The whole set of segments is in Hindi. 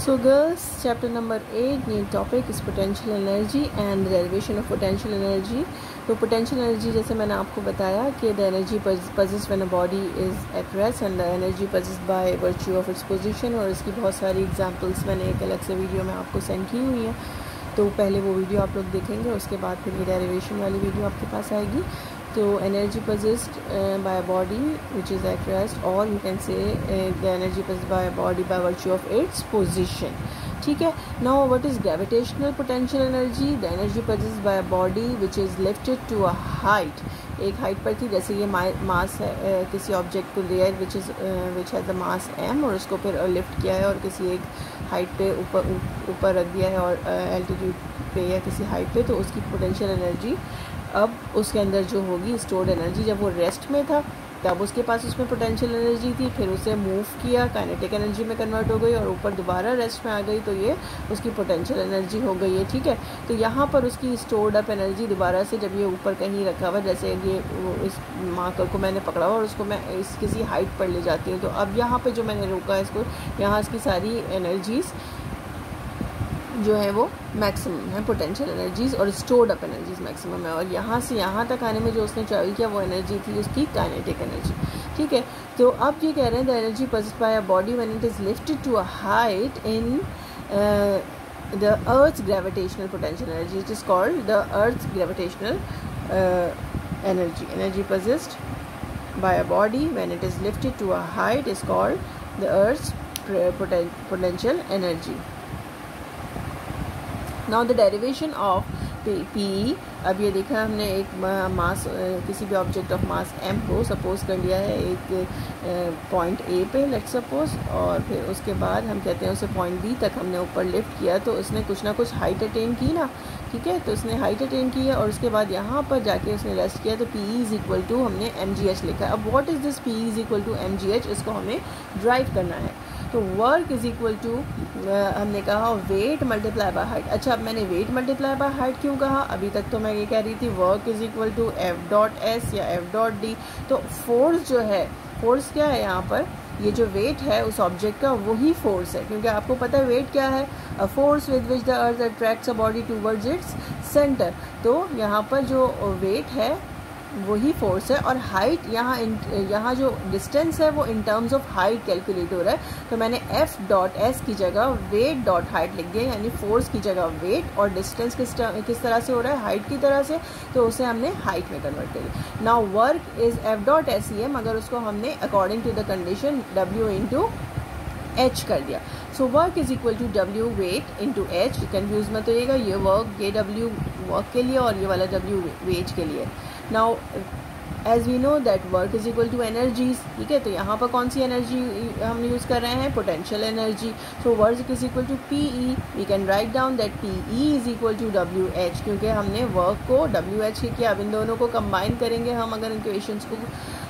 So girls, chapter number 8, new topic is potential energy and the derivation of potential energy. तो potential energy जैसे मैंने आपको बताया कि the energy possessed when a body is at rest and the energy possessed by virtue of its position, और इसकी बहुत सारी examples मैंने एक अलग से वीडियो में आपको सेंड की हुई है, तो पहले वो वीडियो आप लोग देखेंगे, उसके बाद फिर ये डेरिवेशन वाली वीडियो आपके पास आएगी. तो energy possessed by a body which is at rest, or you can say the energy possessed by a body by virtue of its position. ठीक है. Now what is gravitational potential energy? The energy possessed by a body which is lifted to a height. एक हाइट पर थी, जैसे ये मास है किसी ऑब्जेक्ट को लिया है which has the mass m, और उसको फिर लिफ्ट किया है और किसी एक हाइट पे ऊपर रख दिया है और एल्टीट्यूड पे या किसी हाइट पे, तो उसकी पोटेंशियल एनर्जी अब उसके अंदर जो होगी स्टोर्ड एनर्जी, जब वो रेस्ट में था तब उसके पास उसमें पोटेंशियल एनर्जी थी, फिर उसे मूव किया काइनेटिक एनर्जी में कन्वर्ट हो गई और ऊपर दोबारा रेस्ट में आ गई, तो ये उसकी पोटेंशियल एनर्जी हो गई है. ठीक है. तो यहाँ पर उसकी स्टोर्ड अप एनर्जी दोबारा से जब ये ऊपर कहीं रखा हुआ, जैसे ये इस मार्कर को मैंने पकड़ा हुआ और उसको मैं इस किसी हाइट पर ले जाती हूँ, तो अब यहाँ पर जो मैंने रोका है इसको, यहाँ इसकी सारी एनर्जीज़ जो है वो मैक्सिमम है, पोटेंशियल एनर्जीज़, और स्टोर्ड अप एनर्जीज मैक्सिमम है, और यहाँ से यहाँ तक आने में जो उसने ट्रैवल किया वो एनर्जी थी उसकी काइनेटिक एनर्जी. ठीक है. तो अब ये कह रहे हैं the energy possessed by a body when it is lifted to a height in the earth's gravitational potential energy, it is called the earth's gravitational energy possessed by a body when it is lifted to a height is called the earth's potential energy. Now the derivation of P. अब ये देखा हमने एक मास किसी भी ऑब्जेक्ट ऑफ मास m को सपोज कर लिया है एक पॉइंट A पे लेट्स सपोज, और फिर उसके बाद हम कहते हैं उसे पॉइंट B तक हमने ऊपर लिफ्ट किया, तो उसने कुछ ना कुछ हाइट अटेन की ना. ठीक है. तो उसने हाइट अटेन की है और उसके बाद यहाँ पर जाके उसने रेस्ट किया, तो P इज़ इक्वल टू हमने mgh लिखा है. अब what is this P is equal to mgh, इसको हमें ड्राइव करना है. तो वर्क इज़ इक्वल टू हमने कहा वेट मल्टीप्लाई बाय हाइट. अच्छा, अब मैंने वेट मल्टीप्लाई बाय हाइट क्यों कहा? अभी तक तो मैं ये कह रही थी work is equal to F dot S या एफ डॉट डी. तो फोर्स जो है, फोर्स क्या है यहाँ पर, ये जो वेट है उस ऑब्जेक्ट का वही फोर्स है, क्योंकि आपको पता है वेट क्या है, a force with which the earth attracts a body towards its centre. तो यहाँ पर जो वेट है वही फोर्स है, और हाइट यहाँ जो डिस्टेंस है वो in terms of height calculate हो रहा है. तो मैंने एफ डॉट एस की जगह वेट डॉट हाइट लिख दिया, यानी फोर्स की जगह वेट, और डिस्टेंस किस तरह से हो रहा है, हाइट की तरह से, तो उसे हमने हाइट में कन्वर्ट कर दिया. Now work is F dot S E M, मगर उसको हमने according to the condition W into H कर दिया. So work is equal to W weight into H. Confuse मत होइएगा, ये वर्क ये डब्ल्यू वर्क के लिए और ये वाला डब्ल्यू वेट के लिए. Now as we know that work is equal to energies. ठीक है. तो यहाँ पर कौन सी एनर्जी हम यूज़ कर रहे हैं, potential energy. So work is equal to P E. We can write down that P E is equal to W H, क्योंकि हमने वर्क को डब्ल्यू एच किया. अब इन दोनों को कंबाइन करेंगे हम, अगर इक्वेशंस को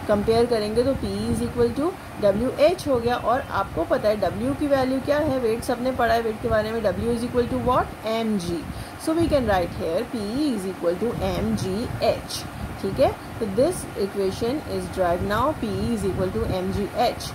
कंपेयर करेंगे तो P is equal to W H हो गया. और आपको पता है W की वैल्यू क्या है, वेट सबने पढ़ा है वेट के बारे में, W is equal to what, mg. So we can write here P is equal to mgh. ठीक है. तो this equation is drive now, P is equal to mgh.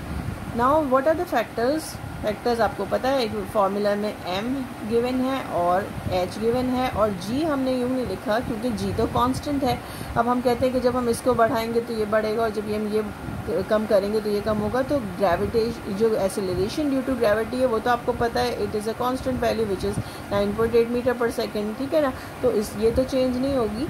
Now what are the factors आपको पता है, एक फार्मूला में m गिवन है और h गिवन है, और g हमने यूँ नहीं लिखा क्योंकि g तो कांस्टेंट है. अब हम कहते हैं कि जब हम इसको बढ़ाएंगे तो ये बढ़ेगा, और जब हम ये कम करेंगे तो ये कम होगा. तो ग्रेविटेशन जो एक्सेलरेशन ड्यू टू ग्रेविटी है वो तो आपको पता है, it is a constant value which is 9.8 metre per second. ठीक है ना. तो ये तो चेंज नहीं होगी,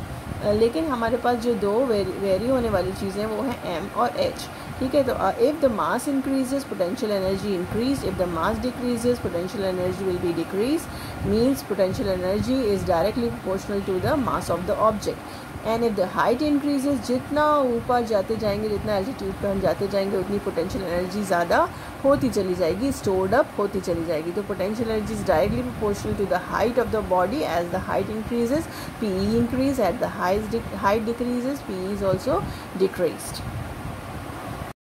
लेकिन हमारे पास जो दो वेरी होने वाली चीज़ें वो हैं m और h. ठीक है. तो if the mass increases potential energy increase, if the mass decreases potential energy will be decrease, means potential energy is directly proportional to the mass of the object. And if the height increases, जितना ऊपर जाते जाएंगे, जितना एल्टीट्यूड पर हम जाते जाएंगे, उतनी पोटेंशियल एनर्जी ज़्यादा होती चली जाएगी, स्टोर्ड अप होती चली जाएगी. तो potential energy is directly proportional to the height of the body. As the height increases, P increase, at the height decreases, P is also decreased.